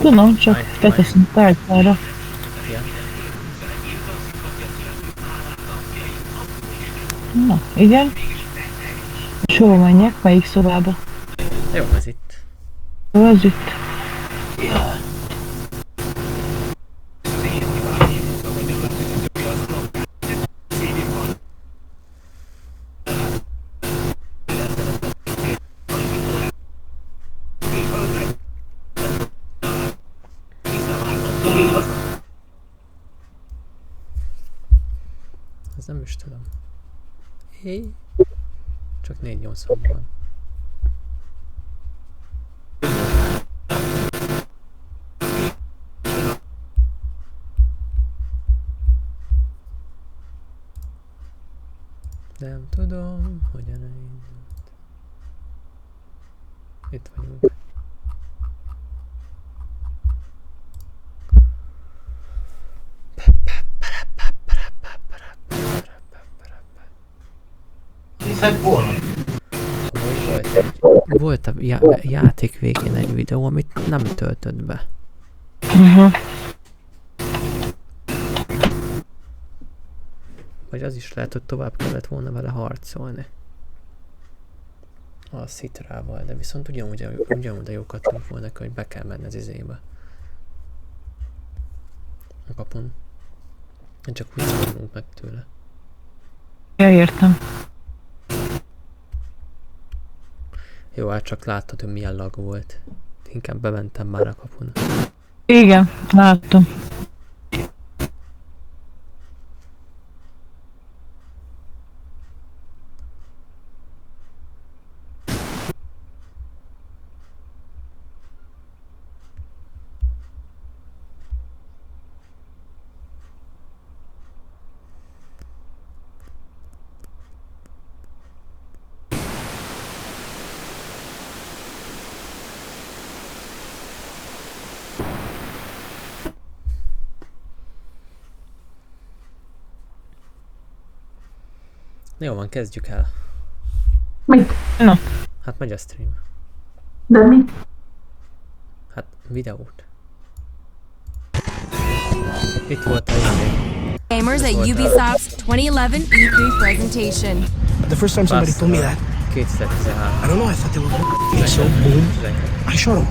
Tudom, csak beteszünk tárgyára. Na, igen. És hol menjek? Melyik szobába? Jó, ez itt. Jó, ez itt. Ez nem is tudom. Csak 480 van. Nem tudom, hogyan elindult. Itt vagyunk. Volt a játék végén egy videó, amit nem töltött be. Vagy az is lehet, hogy tovább kellett volna vele harcolni. A C3-val, de viszont ugyanúgy jókat tudunk volna, hogy be kell menni az izébe. A kapun. Csak úgy szabadulunk meg tőle. Ja, értem. Jó, hát csak láttad, hogy milyen lag volt. Inkább bementem már a kapun. Igen, láttam. Jó van, kezdjük el. Mit? Na. Hát megy a stream. De mi? Hát videót. Itt volt a izé. Gamers at Ubisoft's 2011 E3 presentation. The first time somebody told me that, 2013. I don't know, I thought they were so boom. I showed them.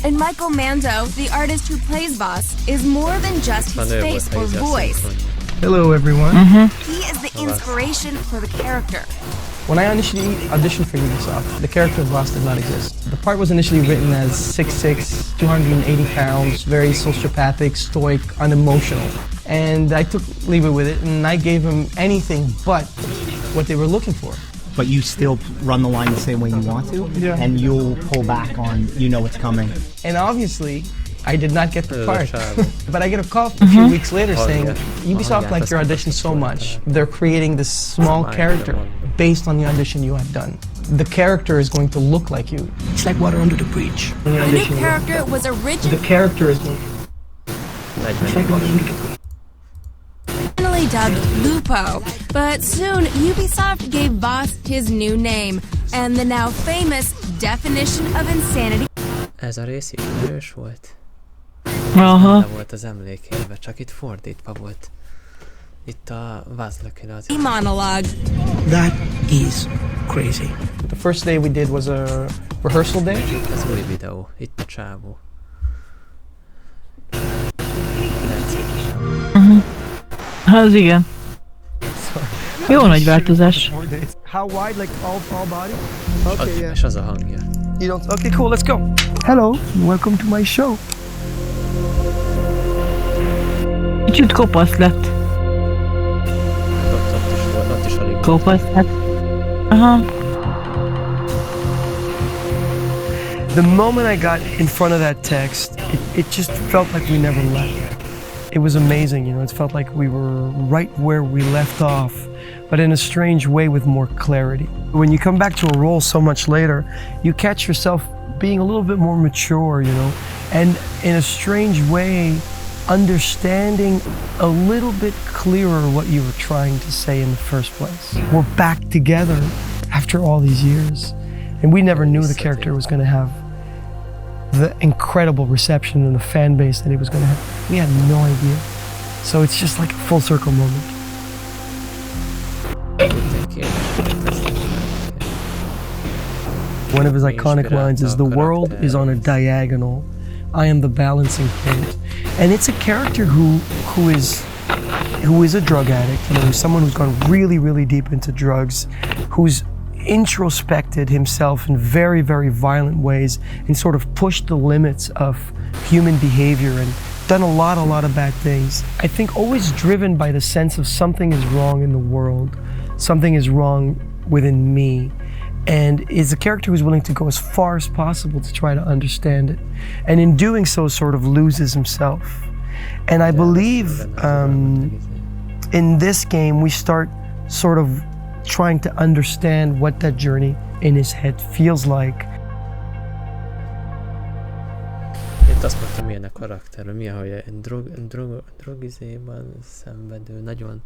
And Michael Mando, the artist who plays Vaas, is more than just his face or voice. Hello, everyone. He is the inspiration for the character. When I initially auditioned for Ubisoft, the character of Vaas did not exist. The part was initially written as 6'6", 280 pounds, very sociopathic, stoic, unemotional. And I took leave it with it, and I gave him anything but what they were looking for. But you still run the line the same way you want to, Yeah. and you'll pull back on, you know what's coming. And obviously, I did not get the part. But I get a call a few weeks later saying, Ubisoft liked your audition so much, they're creating this small character based on the audition you have done. The character is going to look like you. It's like water under the bridge. The new character was originally The character is going dubbed Lupo, but soon Ubisoft gave Vaas his new name and the now famous definition of insanity. Ez a rész ismerős volt? Aha. Nem volt az emlékébe, csak itt fordítva volt. Itt a vázlökön az... Monologue. That is crazy. The first day we did was a rehearsal day. Ez új videó, itt a csávó. Az igen. Jó nagy változás. How wide, like all body? Okay, yeah. És az a hangja. You don't? Okay, cool. Let's go. Hello, welcome to my show. Kicsit kopasz lett. Ott is alig. Kopasz lett. Aha. The moment I got in front of that text, it just felt like we never left. It was amazing, you know, it felt like we were right where we left off, but in a strange way with more clarity. When you come back to a role so much later, you catch yourself being a little bit more mature, you know, and in a strange way, understanding a little bit clearer what you were trying to say in the first place. We're back together after all these years, and we never knew the character was going to have the incredible reception and the fan base that he was going to have. We had no idea. So it's just like a full circle moment. One of his iconic lines is, "The world is on a diagonal. I am the balancing point." And it's a character who is a drug addict, you know, someone who's gone really, really deep into drugs, who's introspected himself in very, very violent ways and sort of pushed the limits of human behavior and done a lot of bad things. I think always driven by the sense of something is wrong in the world, something is wrong within me, and is a character who's willing to go as far as possible to try to understand it, and in doing so sort of loses himself. And I believe in this game we start sort of trying to understand what that journey in his head feels like. Itt azt mondtam, milyen a karakter, mi, hogy drogizéban szenvedő, nagyon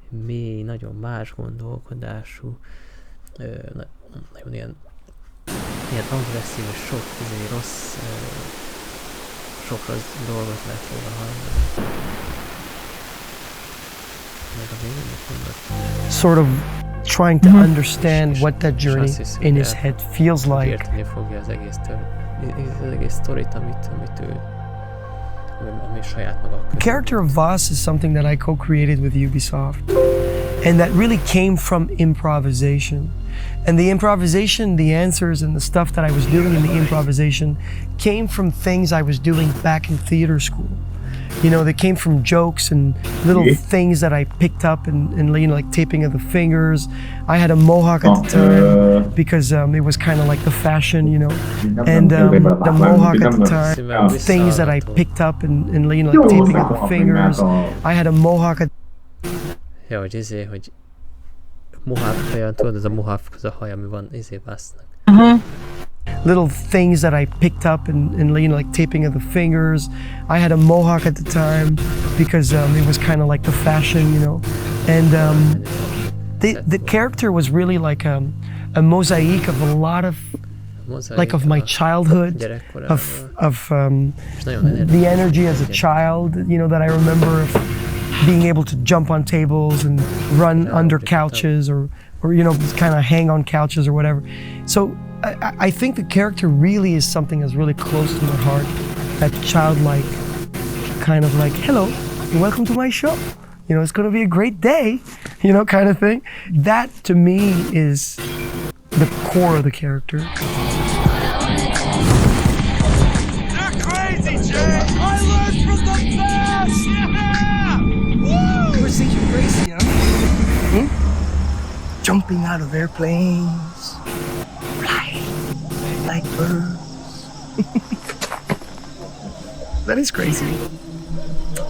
mély, nagyon más gondolkodású, nagyon ilyen agresszív, sok rossz dolgot lehet róla hallani. Sort of trying to understand what that journey in his head feels like. Érteni fogja az egész sztorit, amit ő, ami saját maga közül. The character of Vaas is something that I co-created with Ubisoft, and that really came from improvisation. And the improvisation, the answers and the stuff that I was doing in the improvisation came from things I was doing back in theater school. You know, they came from jokes and little things that I picked up and you know, like taping of the fingers. I had a mohawk at the time because it was kind of like the fashion, you know. And the mohawk at the time, things that I picked up and you know, like taping of the fingers. I had a mohawk at... Ja, hogy mohawk haja, tudod, ez a mohawk, az a haj, ami van Vaasnak. Little things that I picked up and you know, like taping of the fingers. I had a mohawk at the time because it was kind of like the fashion, you know. And the character was really like a mosaic of a lot of like of my childhood, of the energy as a child, you know, that I remember of being able to jump on tables and run under couches or you know, kind of hang on couches or whatever. So I think the character really is something that's really close to my heart. That childlike kind of like, hello, welcome to my show. You know, it's going to be a great day, you know, kind of thing. That to me is the core of the character. They're crazy, Jay! I learned from the best! Yeah! Woo! We're thinking crazy, huh? Jumping out of airplanes, flying like birds. That is crazy.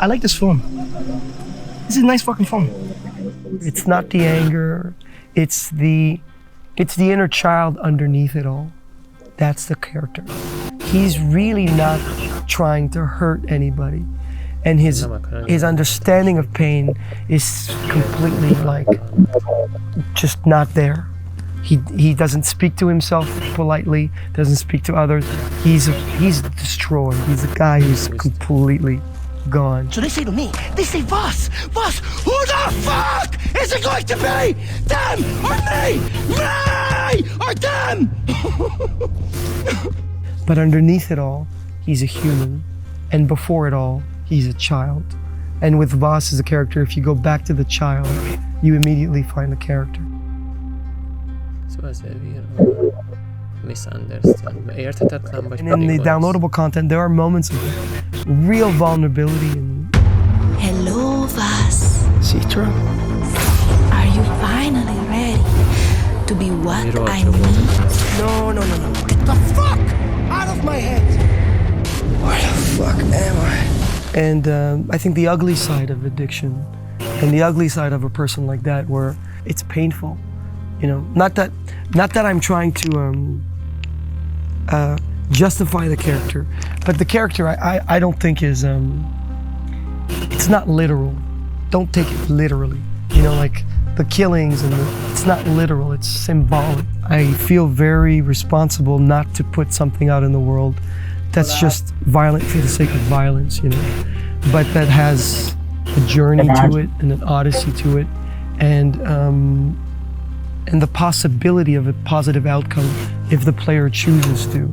I like this film. This is a nice fucking film. It's not the anger, it's the inner child underneath it all. That's the character. He's really not trying to hurt anybody. And his understanding of pain is completely like just not there. He doesn't speak to himself politely, doesn't speak to others. He's destroyed. He's a guy who's completely gone. So they say to me, they say, Vaas, who the fuck is it going to be? Them or me? Me or them? But underneath it all, he's a human. And before it all, he's a child. And with Vaas as a character, if you go back to the child, you immediately find the character. Szóval ezért misunderstood. Érthetetlen vagy. And in the downloadable content, there are moments of real vulnerability. Hello, Vaas. C3. Are you finally ready to be what I need? No. Get the fuck out of my head! Where the fuck am I? And I think the ugly side of addiction and the ugly side of a person like that, where it's painful, you know, not that I'm trying to justify the character, but the character I don't think is, it's not literal. Don't take it literally, you know, like the killings and it's not literal, it's symbolic. I feel very responsible not to put something out in the world that's just violent for the sake of violence, you know. But that has a journey to it and an odyssey to it, and the possibility of a positive outcome if the player chooses to.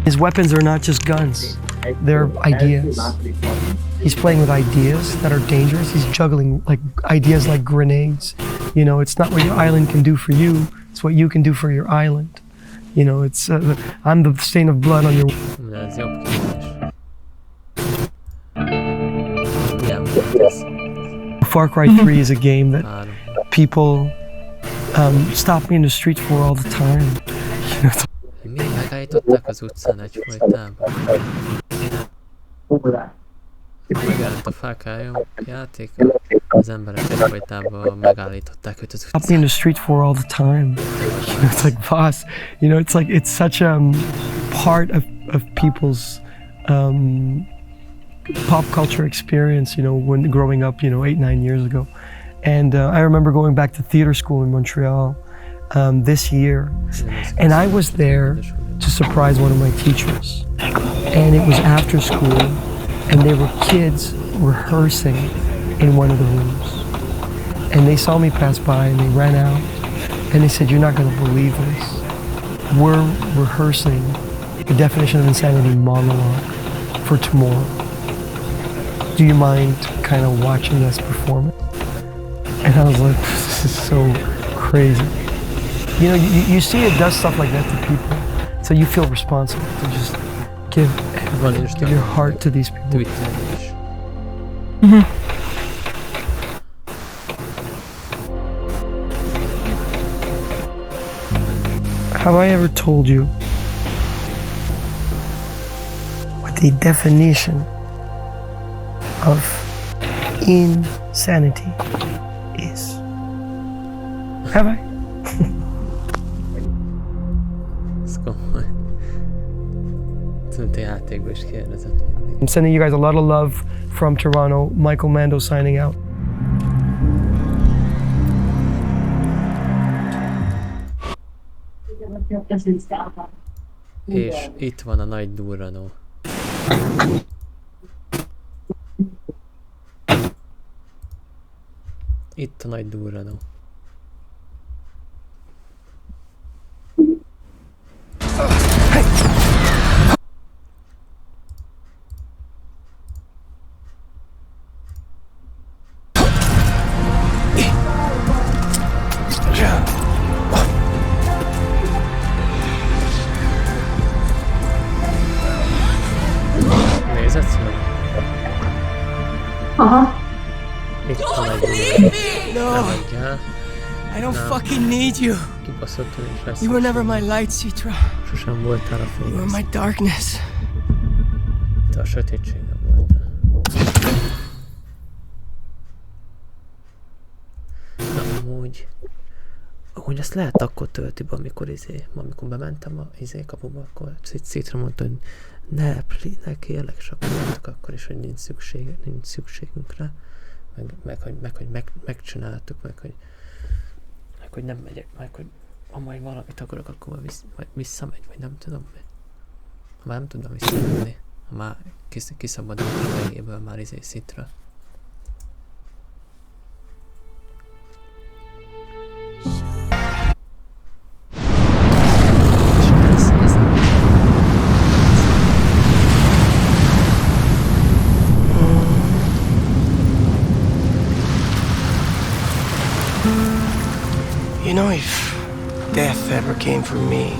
His weapons are not just guns, they're ideas. He's playing with ideas that are dangerous. He's juggling like ideas like grenades. You know, it's not what your island can do for you, it's what you can do for your island. You know, it's I'm the stain of blood on your... Ez jobb kérdés. Igen, Far Cry 3 is a game that people stop me in the street for all the time. You know, miért megállították az utcán egyfolytában? Megjelent a fákályom játék, az emberek egyfolytában megállították őt az utcán. Stop me in the street for all the time. You know, it's like Vaas. You know, it's like it's such a part of people's pop culture experience. You know, when growing up, you know, 8-9 years ago, and I remember going back to theater school in Montreal this year, and I was there to surprise one of my teachers, and it was after school, and there were kids rehearsing in one of the rooms, and they saw me pass by and they ran out and they said, "You're not going to believe this. We're rehearsing the definition of insanity monologue for tomorrow. Do you mind kind of watching us perform it?" And I was like, this is so crazy. You know, you see it does stuff like that to people, so you feel responsible to just give your heart to these people. Have I ever told you what the definition of insanity is? Have I? Ez komoly. Te játékban is kérdezett. I'm sending you guys a lot of love from Toronto. Michael Mando signing out. És itt van a nagy durranó. Itt a nagy durranó. Itt a nagy durranó. I don't fucking need you. Kibaszottul is lesz. You were never my light, C3. Sosem voltál a fény. You were my darkness. Te a sötétségben voltál. Na amúgy ezt lehet akkor tölti be, amikor amikor bementem a kapuba, akkor C3 mondta, hogy ne kérlek, és akkor mondtuk akkor is, hogy nincs szükségünk rá, meg hogy megcsináltuk, meg hogy nem megyek, meg hogy ha majd valamit akarok, akkor majd visszamegy, vagy nem tudom. Ha már nem tudom visszamenni, ha már kiszabadult a fejéből már C3. You know, if death ever came for me,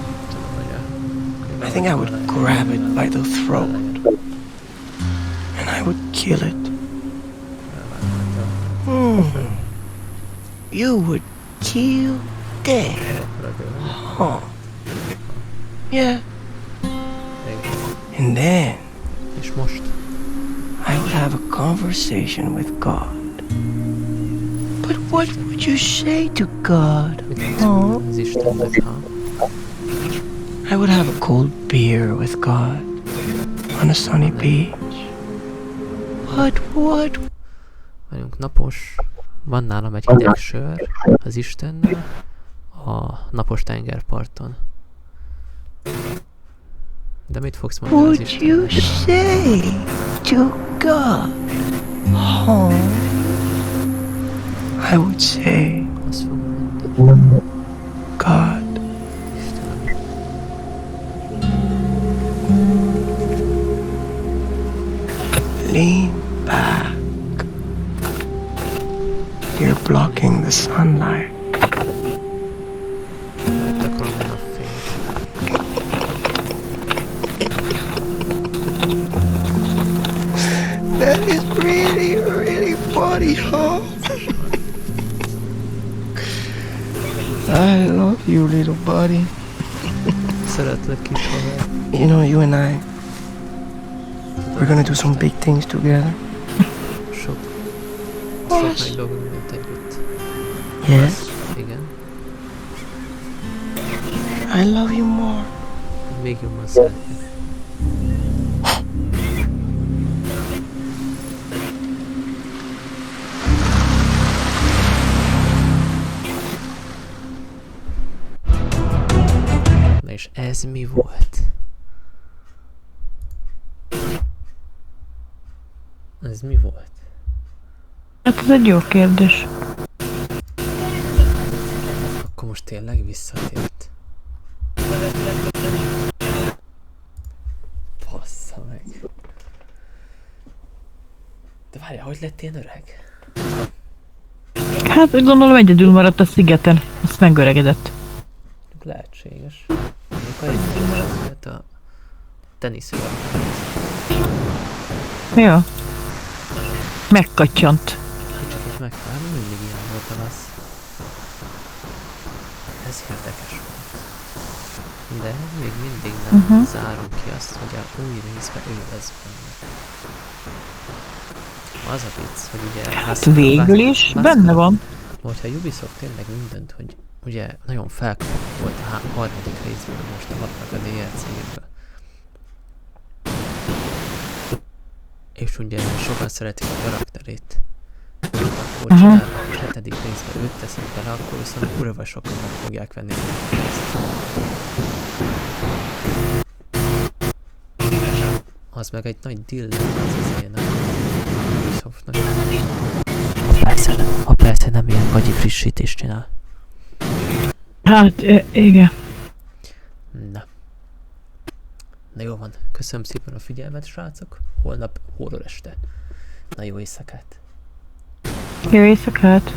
I think I would grab it by the throat and I would kill it. You would kill death? Huh. Yeah. And then I would have a conversation with God. But what would you say to God? Huh? I would have a cold beer with God on a sunny beach. What? Vagyunk napos, van nálam egy hideg sör az Istennel, a napos tengerparton. De mit fogsz mondani az Would you say to God, home? I would say, Azt fogom mondani. God. Lean back. You're blocking the sunlight. Takarom a napfényt. That is really, really funny, huh? I love you, little buddy. Szeretlek, kis haver. You know, you and I, we're gonna do some big things together. Sok nagy dolgunk mint együtt. Yes? Igen. I love you more. Még jobban szeretlek. Na és ez mi volt? Ez mi volt? Hát ez egy jó kérdés. Akkor most tényleg visszatért. Bassza meg. De várjál, hogy lett ilyen öreg? Hát gondolom egyedül maradt a szigeten. Azt megöregedett. Lehetséges. Mondjuk a a teniszről. Ja. Megkattyant. Kicsit is megtalálom, mindig ilyen volt a lasz. Ez érdekes volt. De még mindig nem zárom ki azt, hogy a új részben ő lesz benne. Az a vicc, hogy ugye... Hát végül is benne van. Hogyha Ubisoft tényleg mindent, hogy ugye nagyon felkapott volt a harmadik részből, most a 6-nak a DLC-ből. És ugye sokan szeretik a karakterét. Akkor csinál a 7. részben őt teszik bele, akkor viszont kurva sokan meg fogják venni a részt. Az meg egy nagy deal az én a Ubisoftnak. Ha persze nem ilyen gagyi frissítést csinál. Hát, igen. Na jó van, köszönöm szépen a figyelmet, srácok. Holnap horror este. Na jó éjszakát! Jó éjszakát!